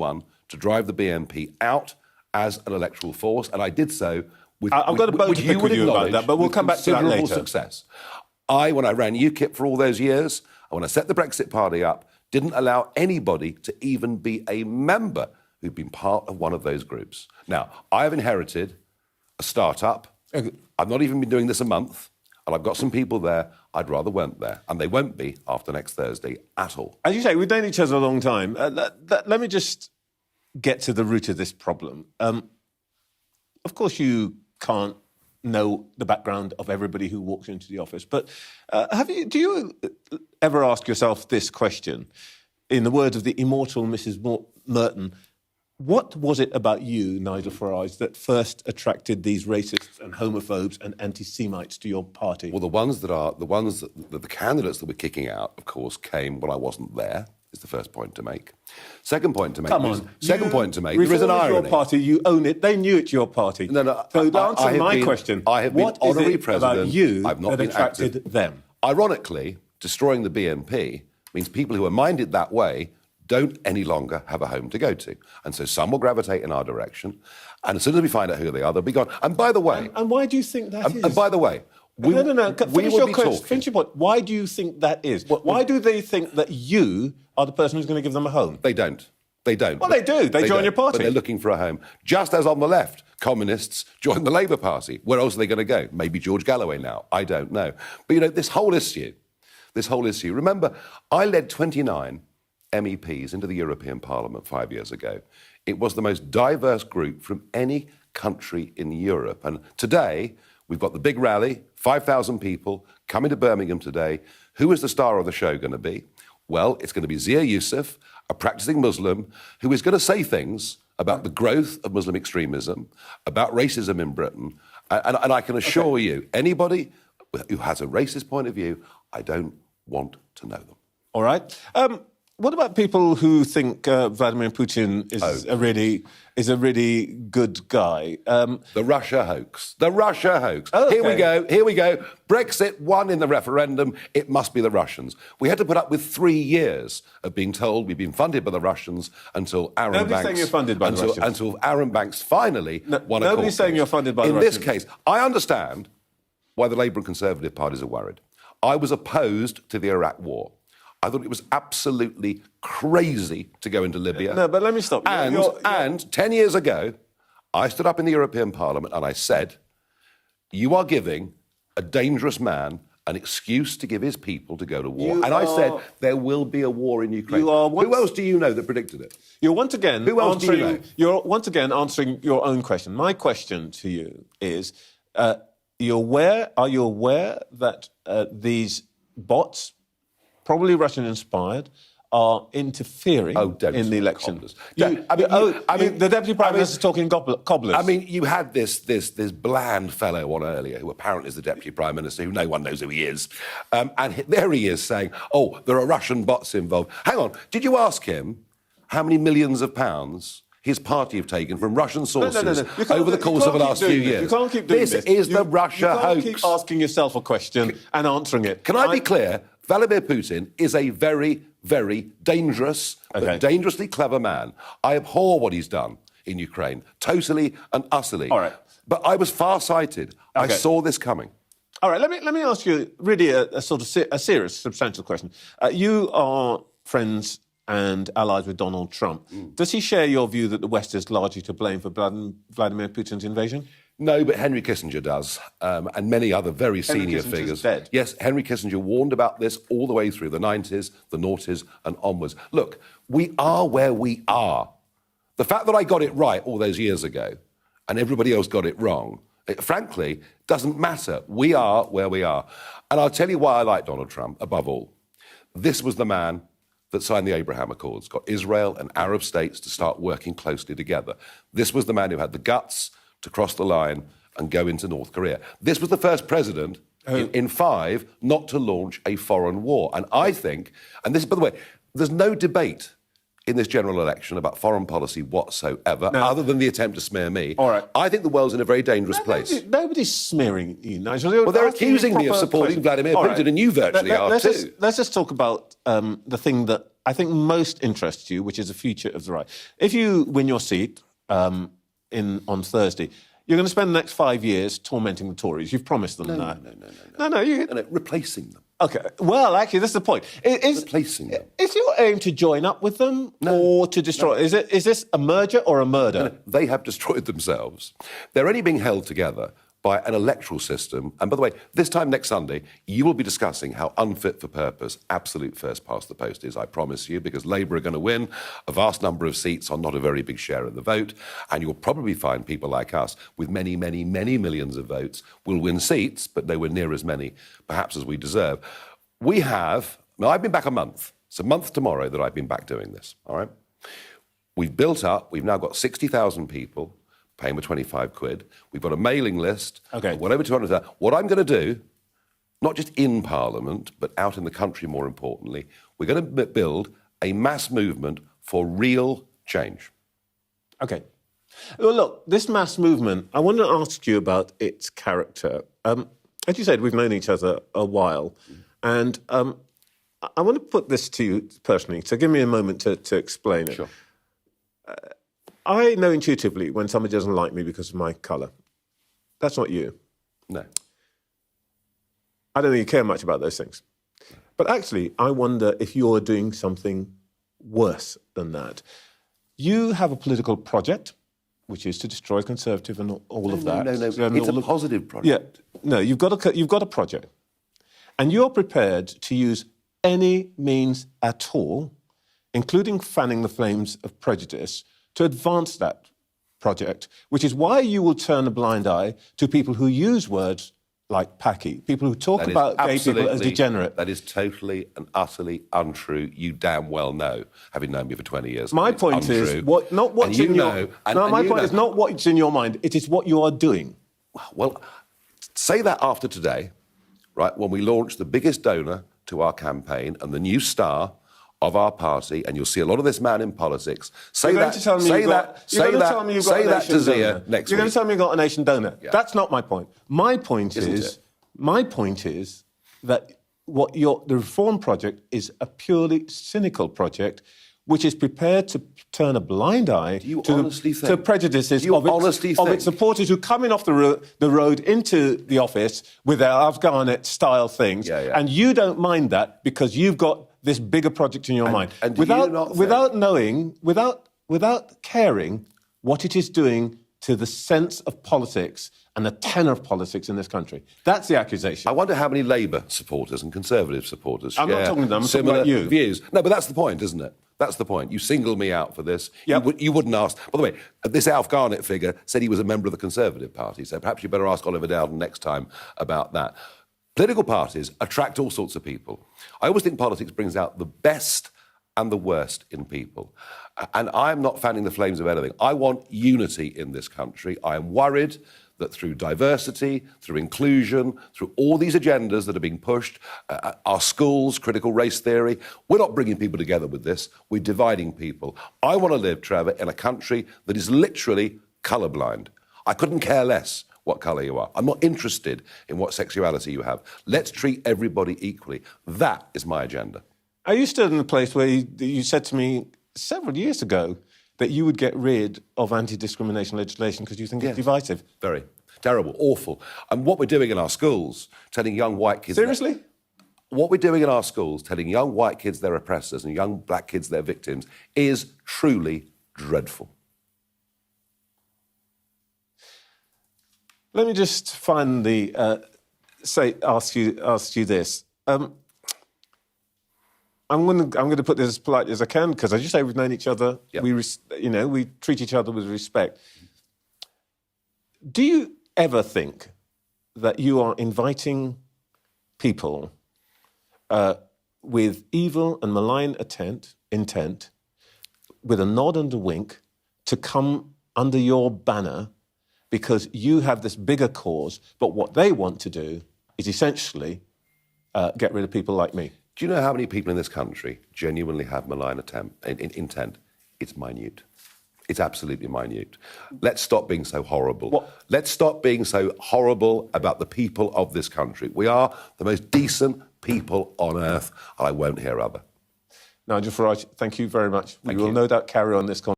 one to drive the BNP out as an electoral force, and I did so with, I've got a bone to pick with you about that, but we'll come back to that later. Success. When I ran UKIP for all those years, and when I set the Brexit Party up, didn't allow anybody to even be a member who'd been part of one of those groups. Now, I have inherited a start-up. Okay. I've not even been doing this a month, and I've got some people there I'd rather weren't there, and they won't be after next Thursday at all. As you say, we've known each other a long time. Let me just get to the root of this problem. Of course, you can't know the background of everybody who walks into the office, but do you ever ask yourself this question? In the words of the immortal Mrs. Merton, what was it about you, Nigel Farage, that first attracted these racists and homophobes and anti-Semites to your party? Well, the candidates that we're kicking out, of course, came when I wasn't there. Is the first point to make. Second point to make. There is an irony. Your party, you own it. They knew it's your party. No. So to answer my question, I have been what honorary is it president. About you I've not that been attracted active. them? Ironically, destroying the BNP means people who are minded that way don't any longer have a home to go to, and so some will gravitate in our direction. And as soon as we find out who they are, they'll be gone. And by the way, and why do you think that is? And by the way. No. Finish your question. Finish your point. Why do you think that is? Why do they think that you are the person who's going to give them a home? They don't. Well, they do. They join your party. But they're looking for a home. Just as on the left, communists join the Labour Party. Where else are they going to go? Maybe George Galloway now. I don't know. But, this whole issue, remember, I led 29 MEPs into the European Parliament 5 years ago. It was the most diverse group from any country in Europe. And today, we've got the big rally, 5,000 people coming to Birmingham today. Who is the star of the show going to be? Well, it's going to be Zia Youssef, a practicing Muslim, who is going to say things about the growth of Muslim extremism, about racism in Britain. And I can assure you, anybody who has a racist point of view, I don't want to know them. All right. What about people who think Vladimir Putin is a really good guy? The Russia hoax. Oh, okay. Here we go. Brexit won in the referendum. It must be the Russians. We had to put up with 3 years of being told we've been funded by the Russians until Aaron Banks... Nobody's saying you're funded by the Russians. Until Aaron Banks finally won a court Nobody's saying you're funded by the Russians. In this case, I understand why the Labour and Conservative parties are worried. I was opposed to the Iraq war. I thought it was absolutely crazy to go into Libya. No, but let me stop. And 10 years ago, I stood up in the European Parliament and I said, you are giving a dangerous man an excuse to give his people to go to war. I said, there will be a war in Ukraine. Who else do you know that predicted it? You're once again You're once again answering your own question. My question to you is, are you aware that these bots, probably Russian-inspired, are interfering in the election? The Deputy Prime Minister is talking cobblers. I mean, you had this bland fellow on earlier, who apparently is the Deputy Prime Minister, who no one knows who he is. And there he is saying, there are Russian bots involved. Hang on, did you ask him how many millions of pounds his party have taken from Russian sources over the course of the last few years? You can't keep doing this. This is the Russia hoax. You can't keep asking yourself a question and answering it. Can I be clear? Vladimir Putin is a very, very dangerous, but dangerously clever man. I abhor what he's done in Ukraine, totally and utterly. All right. But I was far-sighted. I saw this coming. All right, let me ask you really a sort of a serious, substantial question. You are friends and allies with Donald Trump. Does he share your view that the West is largely to blame for Vladimir Putin's invasion? No, but Henry Kissinger does, and many other very senior figures. Dead. Yes, Henry Kissinger warned about this all the way through the 90s, the noughties, and onwards. Look, we are where we are. The fact that I got it right all those years ago, and everybody else got it wrong, frankly, doesn't matter. We are where we are. And I'll tell you why I like Donald Trump, above all. This was the man that signed the Abraham Accords, got Israel and Arab states to start working closely together. This was the man who had the guts to cross the line and go into North Korea. This was the first president in 5 not to launch a foreign war. And I think, and this, by the way, there's no debate in this general election about foreign policy whatsoever, other than the attempt to smear me. All right. I think the world's in a very dangerous place. Nobody's smearing you, Nigel. Well, they're accusing me of supporting Vladimir Putin, and you virtually are too. Let's just talk about the thing that I think most interests you, which is the future of the right. If you win your seat on Thursday, you're going to spend the next 5 years tormenting the Tories. You've promised them that. No, replacing them. Okay. Well, actually, that's the point. Replacing them. Is your aim to join up with them or to destroy? Is this a merger or a murder? No, they have destroyed themselves. They're only being held together by an electoral system. And by the way, this time next Sunday, you will be discussing how unfit for purpose absolute first past the post is, I promise you, because Labour are going to win a vast number of seats on not a very big share of the vote. And you'll probably find people like us with many, many, many millions of votes will win seats, but nowhere near as many, perhaps, as we deserve. I've been back a month. It's a month tomorrow that I've been back doing this, all right? We've built up, we've now got 60,000 people paying me 25 quid. We've got a mailing list. Okay. Whatever 200. What I'm going to do, not just in Parliament, but out in the country more importantly, we're going to build a mass movement for real change. Okay. Well, look, this mass movement, I want to ask you about its character. As you said, we've known each other a while. And I want to put this to you personally, so give me a moment to explain it. Sure. I know intuitively when somebody doesn't like me because of my colour. That's not you. No. I don't think you care much about those things. But actually, I wonder if you're doing something worse than that. You have a political project, which is to destroy Conservative and all of that. No. It's a positive project. Yeah. No, you've got a project. And you're prepared to use any means at all, including fanning the flames of prejudice, to advance that project, which is why you will turn a blind eye to people who use words like Paki, people who talk about gay people as degenerate. That is totally and utterly untrue. You damn well know, having known me for 20 years. My point is, not what's in your mind, it is what you are doing. Well, say that after today, right, when we launch the biggest donor to our campaign and the new star of our party, and you'll see a lot of this man in politics. Say that to Zia next week. You're going to tell me you've got a nation donor. Yeah. That's not my point. My point is that the Reform project is a purely cynical project, which is prepared to turn a blind eye to prejudices of its supporters who come in off the road into the office with their Afghanistan-style things, and you don't mind that because you've got this bigger project in your mind, and without caring what it is doing to the sense of politics and the tenor of politics in this country. That's the accusation. I wonder how many Labour supporters and Conservative supporters share not talking to them, I'm similar talking about you. Views. No, but that's the point, isn't it? That's the point. You single me out for this. Yep. You wouldn't ask. By the way, this Alf Garnett figure said he was a member of the Conservative Party, so perhaps you better ask Oliver Dowden next time about that. Political parties attract all sorts of people. I always think politics brings out the best and the worst in people. And I'm not fanning the flames of anything. I want unity in this country. I am worried that through diversity, through inclusion, through all these agendas that are being pushed, our schools, critical race theory, we're not bringing people together with this. We're dividing people. I want to live, Trevor, in a country that is literally colourblind. I couldn't care less what colour you are. I'm not interested in what sexuality you have. Let's treat everybody equally. That is my agenda. Are you still in the place where you said to me several years ago that you would get rid of anti-discrimination legislation because you think it's divisive? Very. Terrible. Awful. And what we're doing in our schools, telling young white kids... Seriously? What we're doing in our schools, telling young white kids they're oppressors and young black kids they're victims, is truly dreadful. Let me just finally ask you this. I'm going to put this as politely as I can because, as you say, we've known each other. Yep. We treat each other with respect. Do you ever think that you are inviting people with evil and malign intent, with a nod and a wink, to come under your banner because you have this bigger cause, but what they want to do is essentially get rid of people like me? Do you know how many people in this country genuinely have malign intent? It's minute. It's absolutely minute. Let's stop being so horrible. Let's stop being so horrible about the people of this country. We are the most decent people on earth, and I won't hear other. Nigel Farage, thank you very much. We will you. no doubt carry on this conversation.